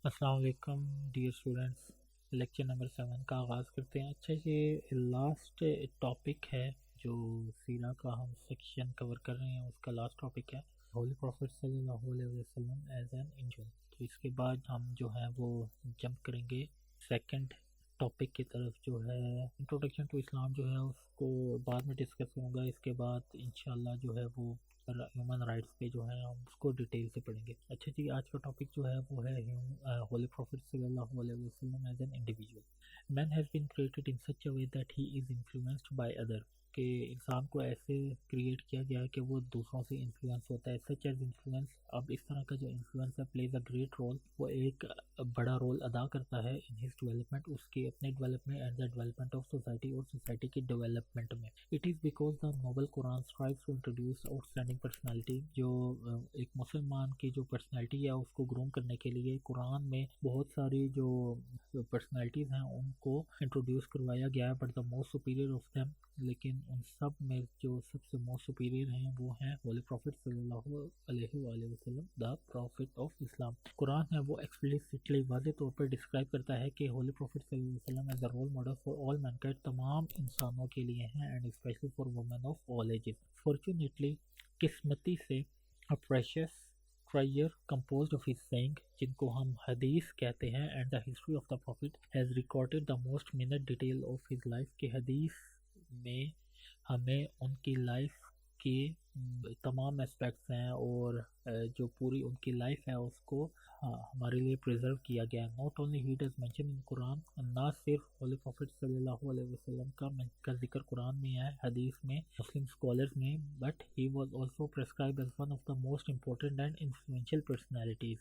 السلام علیکم dear students, lecture number 7 کا آغاز کرتے ہیں۔ اچھا، یہ لاسٹ ٹاپک ہے جو سیرہ کا ہم سیکشن کور کر رہے ہیں، اس کا لاسٹ ٹاپک ہے ہولی پروفٹ صلی اللہ علیہ وسلم ایز این انجل۔ تو اس کے بعد ہم جو ہے وہ جمپ کریں گے سیکنڈ ٹاپک کی طرف، جو ہے انٹروڈکشن ٹو اسلام، جو ہے اس کو بعد میں ڈسکس کروں گا۔ اس کے بعد انشاءاللہ جو ہے وہ ہیومن رائٹس پہ جو ہے ہم اس کو ڈیٹیل سے پڑھیں گے۔ اچھا جی، آج کا ٹاپک جو ہے وہ ہے ہولی پروفٹ صلی اللہ علیہ وسلم as an individual. Man has been created in such a way that he is influenced by other, کہ انسان کو ایسے کریٹ کیا گیا ہے کہ وہ دوسروں سے انفلوئنس ہوتا ہے۔ سچ ایز انفلوئنس، اب اس طرح کا جو انفلوئنس ہے پلیز اے گریٹ رول، وہ ایک بڑا رول ادا کرتا ہے ان ہز ڈیولپمنٹ، اس کی اپنے development and the development of society, اور سوسائٹی کی ڈیولپمنٹ میں۔ It is because the noble Quran strives to introduce outstanding personality, جو ایک مسلمان کی جو پرسنالٹی ہے اس کو گروم کرنے کے لیے قرآن میں بہت ساری جو پرسنالٹیز ہیں ان کو انٹروڈیوس کروایا گیا ہے، but the most superior of them, لیکن ان سب میں جو سب سے موسٹ سپیریئر ہیں وہ ہیں ہولی پروفٹ صلی اللہ علیہ وآلہ وسلم، دا پروفٹ آف اسلام۔ قرآن ہے وہ ایکسپلیسٹلی واضح طور پر ڈسکرائب کرتا ہے کہ ہولی پروفٹ صلی اللہ علیہ وسلم as a role model for all mankind, تمام انسانوں کے لیے ہیں، and specially for women of all ages. Fortunately, قسمتی سے، a precious treasure composed of his saying، جن کو ہم حدیث کہتے ہیں، and the history of the prophet has recorded the most minute detail of his life، کہ حدیث میں ہمیں ان کی لائف کے تمام اسپیکٹس ہیں، اور جو پوری ان کی لائف ہے اس کو ہمارے لیے پریزرو کیا گیا ہے۔ Not only he does mention in Quran, نہ صرف ہولی پروفٹ صلی اللہ علیہ وسلم کا ذکر قرآن میں ہے، حدیث میں، مسلم اسکالرز میں، but he was also prescribed as one of the most important and influential personalities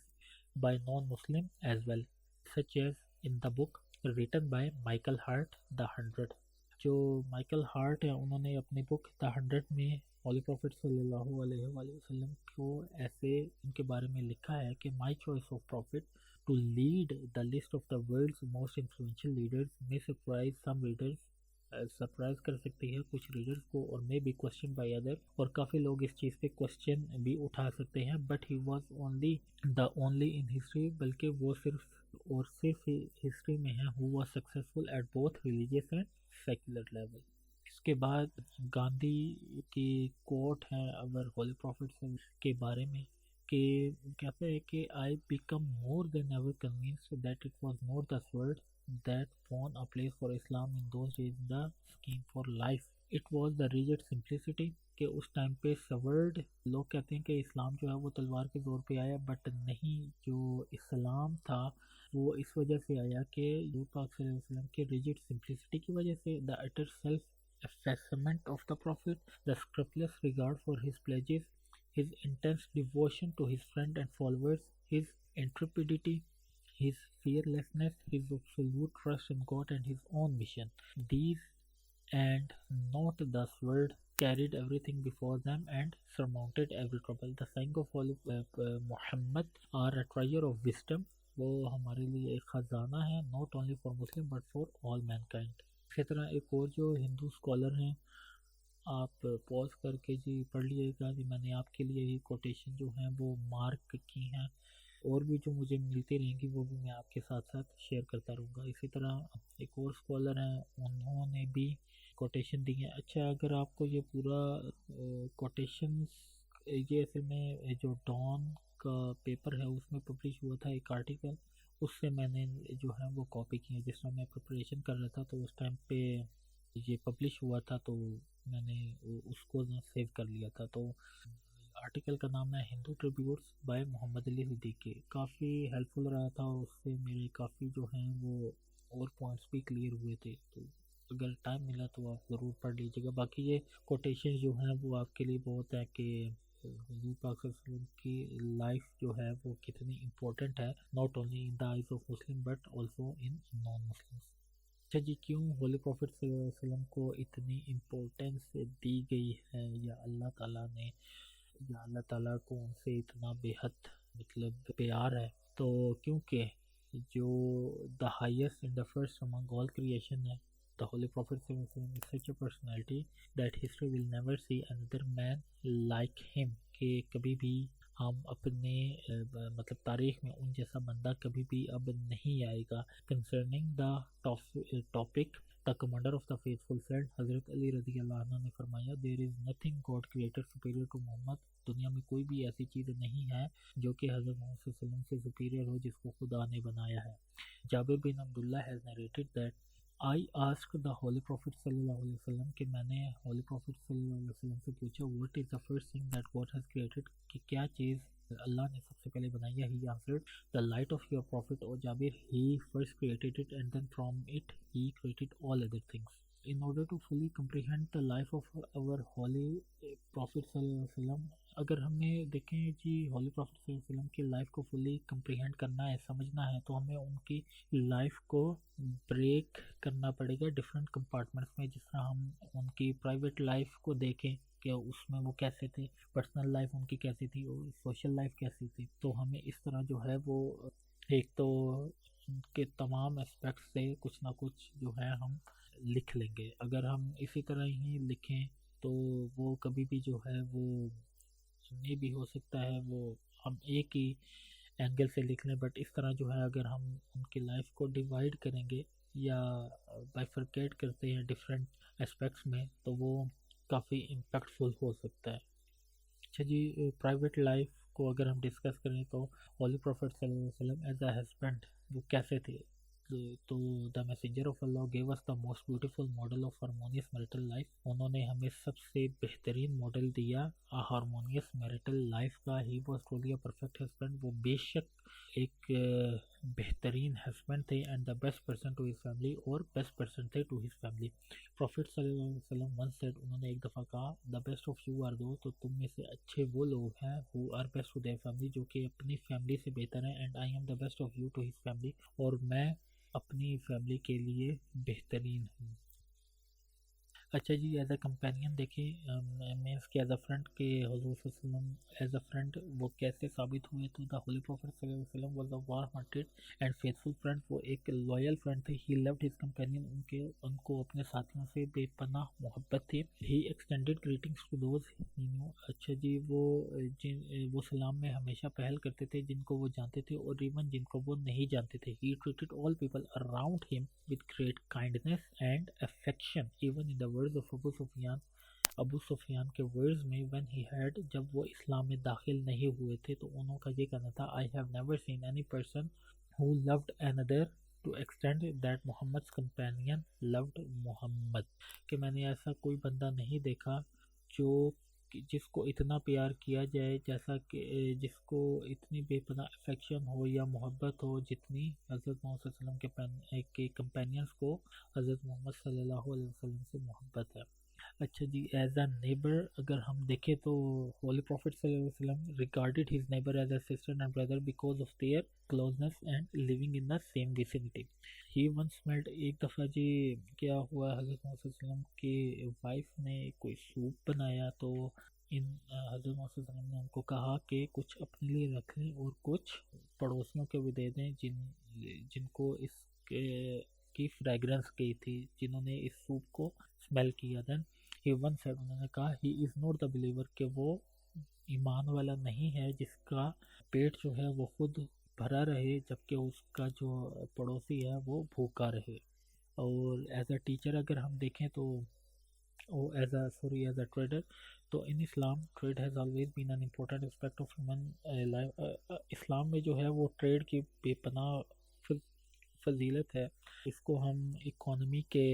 by non Muslim as well, such as in the book written by Michael Hart the 100۔ جو مائیکل ہارٹ ہیں انہوں نے اپنی بک دا 100 میں Holi prophet صلی اللہ علیہ وآلہ وسلم کو ایسے ان کے بارے میں لکھا ہے کہ my choice of prophet to lead the list of the world's most influential leaders may surprise some readers, surprise کر سکتی ہے کچھ ریڈرز کو، اور میں بھی کوشچن بائی ادر، اور کافی لوگ اس چیز پہ کوشچن بھی اٹھا سکتے ہیں، but he was only the only in history, بلکہ وہ صرف اور صرف ہسٹری میں ہے who was successful at both religious and secular level. اس کے بعد گاندھی کی کوٹ ہے اگر ہولی پروفٹ کے بارے میں، کہ کہتے ہیں کہ I became more than ever convinced that it was not the sword that won a place for Islam in those days in the scheme for life. It was the rigid simplicity، کہ اس time پہ سورڈ، لوگ کہتے ہیں کہ اسلام جو ہے وہ تلوار کے زور پہ آیا، بٹ نہیں، جو اسلام تھا وہ اس وجہ سے آیا کہ حضور پاک صلی اللہ علیہ وسلم کے ریجڈ سمپلسٹی کی وجہ سے، the utter self effacement of the prophet، the scrupulous regard for his pledges، his intense devotion to his friend and followers، his intrepidity، his fearlessness، his absolute trust in God and his own mission. These and not the sword carried everything before them and surmounted every trouble. The saying of Holy Muhammad are a treasure of wisdom، وہ ہمارے لیے ایک خزانہ ہے، not only for Muslim but for all mankind۔ اسی طرح ایک اور جو ہندو اسکالر ہیں، آپ پوز کر کے جی پڑھ لیے گا جی، میں نے آپ کے لیے یہ کوٹیشن جو ہیں وہ مارک کی ہیں، اور بھی جو مجھے ملتی رہیں گی وہ بھی میں آپ کے ساتھ ساتھ شیئر کرتا رہوں گا۔ اسی طرح ایک اور اسکالر ہیں، انہوں نے بھی کوٹیشن دی ہیں۔ اچھا، اگر آپ کو یہ پورا کوٹیشنس، یہ اصل میں جو ڈان کا پیپر ہے اس میں پبلش ہوا تھا ایک آرٹیکل، اس سے میں نے جو ہے وہ کاپی کی ہے، جس طرح میں پریپریشن کر رہا تھا تو اس ٹائم پہ یہ پبلش ہوا تھا تو میں نے اس کو سیو کر لیا تھا۔ تو آرٹیکل کا نام ہے ہندو ٹریبیوٹس بائی محمد علی صدیقی، کافی ہیلپ فل رہا تھا، اور اس سے میرے کافی جو ہیں وہ اور پوائنٹس بھی کلیئر ہوئے تھے، تو اگر ٹائم ملا تو آپ ضرور پڑھ لیجیے گا۔ باقی یہ کوٹیشن جو ہیں وہ آپ کے لیے بہت ہے کہ حضور پاک صلی اللہ علیہ وسلم کی لائف جو ہے وہ کتنی امپورٹنٹ ہے، not only in the eyes of Muslim but also in non Muslims. اچھا جی، کیوں ہولی پروفٹ صلی اللہ علیہ وسلم کو اتنی امپورٹنس دی گئی ہے، یا اللہ تعالیٰ نے، یا اللہ تعالیٰ کو ان سے اتنا بے حد مطلب پیار ہے؟ تو کیونکہ جو the highest in the first among all creation ہے، دا ہولی پروفٹ صلی اللہ علیہ وسلم is such a personality that history will never see another man like him, کہ کبھی بھی ہم اپنے مطلب تاریخ میں ان جیسا بندہ کبھی بھی اب نہیں آئے گا. Concerning the topic the commander of the faithful said, حضرت علی رضی اللہ عنہ نے فرمایا, there is nothing God created superior to Muhammad, دنیا میں کوئی بھی ایسی چیز نہیں ہے جو کہ حضرت محمد صلی اللہ علیہ وسلم سے سپیریئر ہو جس کو خدا نے بنایا ہے. جابر بن عبداللہ has narrated that I asked the Holy Prophet صلی اللہ علیہ وسلم کہ میں نے Holy Prophet صلی اللہ علیہ وسلم سے پوچھا what is the first thing that God has created, کہ کیا چیز اللہ نے سب سے پہلے بنائی ہے. He answered the light of your prophet, or Jabir, he first created it and then from it he created all other things. In order to fully comprehend the life of our Holy Prophet صلی اللہ علیہ وسلم, اگر ہمیں دیکھیں جی Holi prophet صلی اللہ علیہ وسلم کی لائف کو فلی کمپریہینڈ کرنا ہے, سمجھنا ہے, تو ہمیں ان کی لائف کو بریک کرنا پڑے گا ڈفرینٹ کمپارٹمنٹس میں. جس طرح ہم ان کی پرائیویٹ لائف کو دیکھیں کہ اس میں وہ کیسے تھے, پرسنل لائف ان کی کیسی تھی, اور سوشل لائف کیسی تھی, تو ہمیں اس طرح جو ہے وہ ایک تو ان کے تمام اسپیکٹس سے کچھ نہ کچھ جو ہے ہم لکھ لیں گے. اگر ہم اسی طرح ہی لکھیں تو وہ کبھی بھی جو ہے وہ نہیں بھی ہو سکتا ہے, وہ ہم ایک ہی اینگل سے لکھ لیں, بٹ اس طرح جو ہے اگر ہم ان کی لائف کو ڈیوائڈ کریں گے یا بائفرکیٹ کرتے ہیں ڈفرینٹ اسپیکٹس میں, تو وہ کافی امپیکٹفل ہو سکتا ہے. اچھا جی, پرائیویٹ لائف کو اگر ہم ڈسکس کریں تو ہولی پروفٹ صلی اللہ علیہ وسلم ایز اے ہسبینڈ وہ کیسے تھے, تو the messenger of Allah gave us the most beautiful model of harmonious marital life, انہوں نے ہمیں سب سے بہترین ماڈل دیا ہارمونیس میرٹل لائف کا. He was truly a perfect husband, وہ بے شک ایک بہترین ہسبینڈ تھے, and the best person to his family, اور بیسٹ پرسن تھے ٹو ہز فیملی. پروفیٹ صلی اللہ علیہ وسلم ون سیڈ, انہوں نے ایک دفعہ کہا, the best of you are دو, تو تم میں سے اچھے وہ لوگ ہیں who are best to their family, جو کہ اپنی فیملی سے بہتر ہیں, and I am the best of you to his family, اور میں اپنی فیملی کے لیے بہترین ہوں. اچھا جی, ایز اے کمپینین دیکھیں مینس کہ ایز اے فرینڈ کہ حضور صلی اللہ علیہ وسلم ایز اے فرینڈ وہ کیسے ثابت ہوئے, تو دا ہولی پروفٹ صلی اللہ علیہ وسلم was a warm hearted and faithful friend, وہ ایک لویل فرینڈ تھے. ہی لوڈ ہز کمپینین, ان کو اپنے ساتھیوں سے بے پناہ محبت تھی. He extended greetings to those he knew, اچھا جی, وہ سلام میں ہمیشہ پہل کرتے تھے جن کو وہ جانتے تھے اور ایون جن کو وہ نہیں جانتے تھے. ہی ٹریٹڈ آل پیپل اراؤنڈ ہم with great kindness and affection, even in the words of ابو سفیان کے ورڈز میں when he had, جب وہ اسلام میں داخل نہیں ہوئے تھے, تو انہوں کا یہ کہنا تھا, I have never seen any person who loved another to extend that Muhammad's companion loved Muhammad, کہ میں نے ایسا کوئی بندہ نہیں دیکھا جو جس کو اتنا پیار کیا جائے, جیسا کہ جس کو اتنی بے پناہ افیکشن ہو یا محبت ہو جتنی حضرت محمد صلی اللہ علیہ وسلم کے کمپینینس کو حضرت محمد صلی اللہ علیہ وسلم سے محبت ہے. اچھا جی, ایز اے نیبر اگر ہم دیکھیں تو ہولی پروفٹ صلی اللہ علیہ وسلم regarded his neighbour as a sister and brother because of their closeness and living in the same vicinity. He once میلڈ, ایک دفعہ جی کیا ہوا, حضرت محمد صلی اللہ علیہ وسلم کی وائف نے کوئی سوپ بنایا, تو حضرت محمد صلی اللہ علیہ وسلم نے ان کو کہا کہ کچھ اپنے لیے رکھ لیں اور کچھ پڑوسیوں کے بھی دے دیں جن کو اس کی فریگرنس گئی تھی, جنہوں نے اس سوپ کو اسمیل کیا. دین ہی ون سیڈ, انہوں نے کہا, ہی از ناٹ دا بلیور, کہ وہ ایمان والا نہیں ہے جس کا پیٹ جو ہے وہ خود بھرا رہے جبکہ اس کا جو پڑوسی ہے وہ بھوکا رہے. اور ایز اے ٹیچر اگر ہم دیکھیں تو ایز اے ٹریڈر, تو in Islam trade has always been an important aspect of human life. اسلام میں جو ہے وہ ٹریڈ کی بے پناہ فضیلت ہے. اس کو ہم اکانومی کے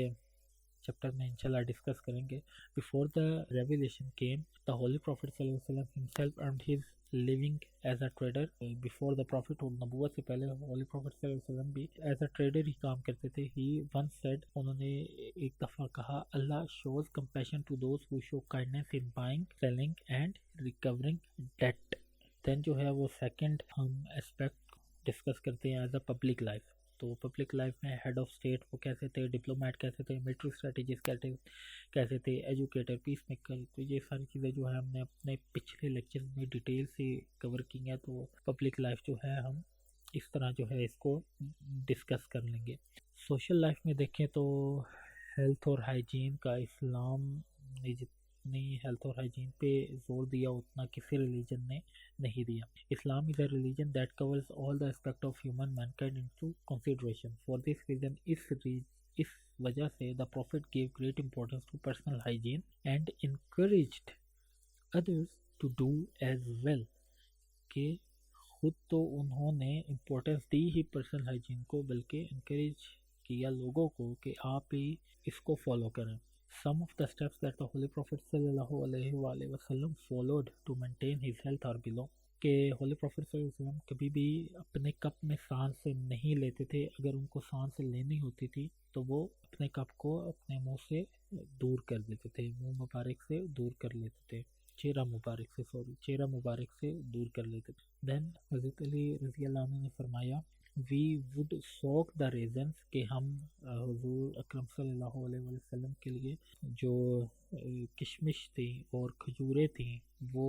چیپٹر میں انشاءاللہ ڈسکس کریں گے. Before the revelation came, the holy prophet صلی اللہ علیہ وسلم himself earned his living as a trader. Before the prophet, نبوت سے پہلے ہولی پروفٹ صلی اللہ علیہ وسلم بھی ایز اے ٹریڈر ہی کام کرتے تھے. ہی once said, انہوں نے ایک دفعہ کہا, اللہ shows compassion to those who show kindness in buying, selling and recovering debt. دین جو ہے وہ سیکنڈ ہم اسپیکٹ ڈسکس کرتے ہیں ایز اے پبلک لائف. تو پبلک لائف میں ہیڈ آف اسٹیٹ وہ کیسے تھے, ڈپلومیٹ کیسے تھے, ملٹری اسٹریٹجسٹ کیسے تھے, ایجوکیٹر, پیس میکر. تو یہ ساری چیزیں جو ہے ہم نے اپنے پچھلے لیکچر میں ڈیٹیل سے کور کی ہیں. تو پبلک لائف جو ہے ہم اس طرح جو ہے اس کو ڈسکس کر لیں گے. سوشل لائف میں دیکھیں تو ہیلتھ اور ہائیجین کا اسلام نے اپنی ہیلتھ اور ہائیجین پہ زور دیا اتنا کسی ریلیجن نے نہیں دیا. اسلام is a religion that covers all the aspect of human mankind into consideration. For this reason اس وجہ سے the prophet gave great importance to personal hygiene and encouraged others to do as well. کہ خود تو انہوں نے importance دی ہی پرسنل ہائیجین کو، بلکہ انکریج کیا لوگوں کو کہ آپ بھی اس کو فالو کریں. Some of the steps that the Holy Prophet sallallahu alaihi wasallam followed to maintain his health are below. کہ ہولی پروفٹ صلی اللہ علیہ وسلم کبھی بھی اپنے کپ میں سانس نہیں لیتے تھے. اگر ان کو سانس لینی ہوتی تھی تو وہ اپنے کپ کو اپنے منہ سے دور کر دیتے تھے، منہ مبارک سے دور کر لیتے تھے، چہرہ مبارک سے دور کر لیتے تھے. دین حضرت علی رضی اللہ عنہ نے فرمایا وی وڈ سوک دا ریزنس، کہ ہم حضور اکرم صلی اللہ علیہ وسلم کے لیے جو کشمش تھی اور کھجوریں تھیں وہ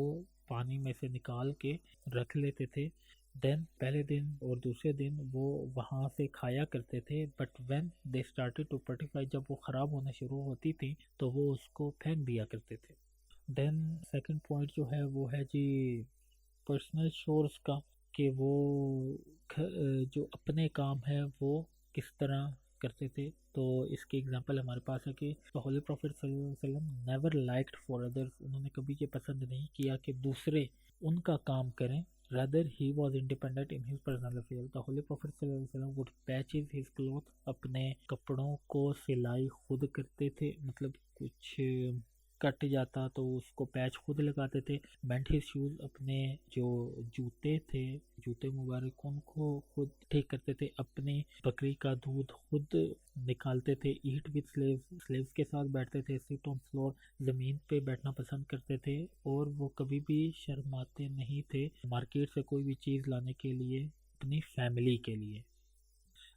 پانی میں سے نکال کے رکھ لیتے تھے. دین پہلے دن اور دوسرے دن وہ وہاں سے کھایا کرتے تھے. But when they started to purify, جب وہ خراب ہونا شروع ہوتی تھی تو وہ اس کو پھینک دیا کرتے تھے. دین سیکنڈ پوائنٹ جو ہے وہ ہے جی پرسنل شورز کا، کہ وہ جو اپنے کام ہے وہ کس طرح کرتے تھے. تو اس کی اگزامپل ہمارے پاس ہے کہ ہولی پروفٹ صلی اللہ علیہ وسلم نیور لائکڈ فار ادرس، انہوں نے کبھی یہ پسند نہیں کیا کہ دوسرے ان کا کام کریں. rather he was independent in his personal affairs. The Holy Prophet صلی اللہ علیہ وسلم would patches his clothes، اپنے کپڑوں کو سلائی خود کرتے تھے، مطلب کچھ کٹ جاتا تو اس کو پیچ خود لگاتے تھے. مینٹ ہز شوز، اپنے جو جوتے مبارک ان کو خود ٹھیک کرتے تھے. اپنی بکری کا دودھ خود نکالتے تھے. ایٹ وتھ سلیوز کے ساتھ بیٹھتے تھے. سٹ آن فلور، زمین پہ بیٹھنا پسند کرتے تھے. اور وہ کبھی بھی شرماتے نہیں تھے مارکیٹ سے کوئی بھی چیز لانے کے لیے اپنی فیملی کے لیے.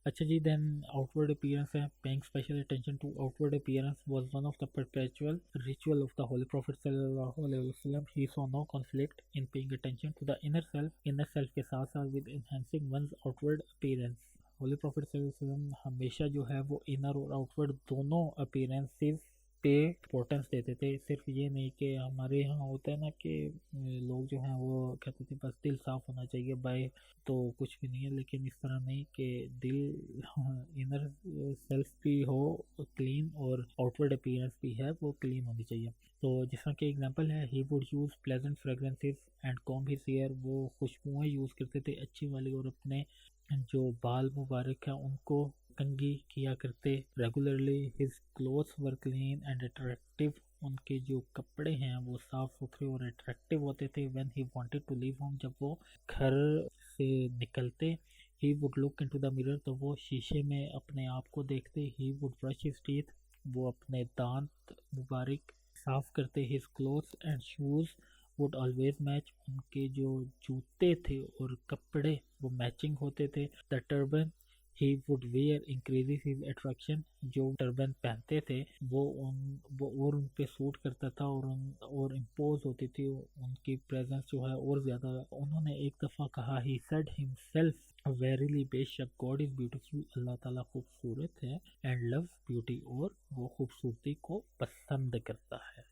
اچھا جی، دین آؤٹ ورڈ اپیئرنس ہے. Paying special attention to outward appearance was one of the perpetual ritual of the holy prophet صلی اللہ علیہ وسلم. He saw no conflict in paying attention to the inner self کے ساتھ ساتھ with enhancing one's outward appearance. Holy prophet صلی اللہ علیہ وسلم ہمیشہ جو ہے وہ انر اور آؤٹ ورڈ دونوں اپیئرنسز پہ امپورٹنس دیتے تھے. صرف یہ نہیں کہ ہمارے یہاں ہوتا ہے نا کہ لوگ جو ہیں وہ کہتے تھے بس دل صاف ہونا چاہیے بھائی تو کچھ بھی نہیں ہے، لیکن اس طرح نہیں کہ دل انر سیلف بھی ہو کلین اور آؤٹ ورڈ اپیئرنس بھی ہے وہ کلین ہونی چاہیے. تو جس طرح کہ اگزامپل ہے he would use pleasant fragrances and comb his hair, وہ خوشبوئیں یوز کرتے تھے اچھی والی، اور اپنے جو بال مبارک ہیں ان کو کنگھی کیا کرتے. Regularly his clothes were clean and attractive, ان کے جو کپڑے ہیں وہ صاف ستھرے اور اٹریکٹیو ہوتے تھے. When he wanted to leave home, جب وہ گھر سے نکلتے، he would look into the mirror, تو وہ شیشے میں اپنے آپ کو دیکھتے. He would brush his teeth, وہ اپنے دانت مبارک صاف کرتے. His clothes and shoes would always match, ان کے جو جوتے تھے اور کپڑے وہ میچنگ ہوتے تھے. The turban he would wear increases his attraction, جو ٹربن پہنتے تھے وہ ان پہ سوٹ کرتا تھا اور امپوز ہوتی تھی ان کی پریزنس جو ہے اور زیادہ. انہوں نے ایک دفعہ کہا ہی سیڈ ہمسیلف ویریلی، بے شک گاڈ از بیوٹیفل، اللہ تعالیٰ خوبصورت ہے. اینڈ لوز بیوٹی، اور وہ خوبصورتی کو پسند کرتا ہے.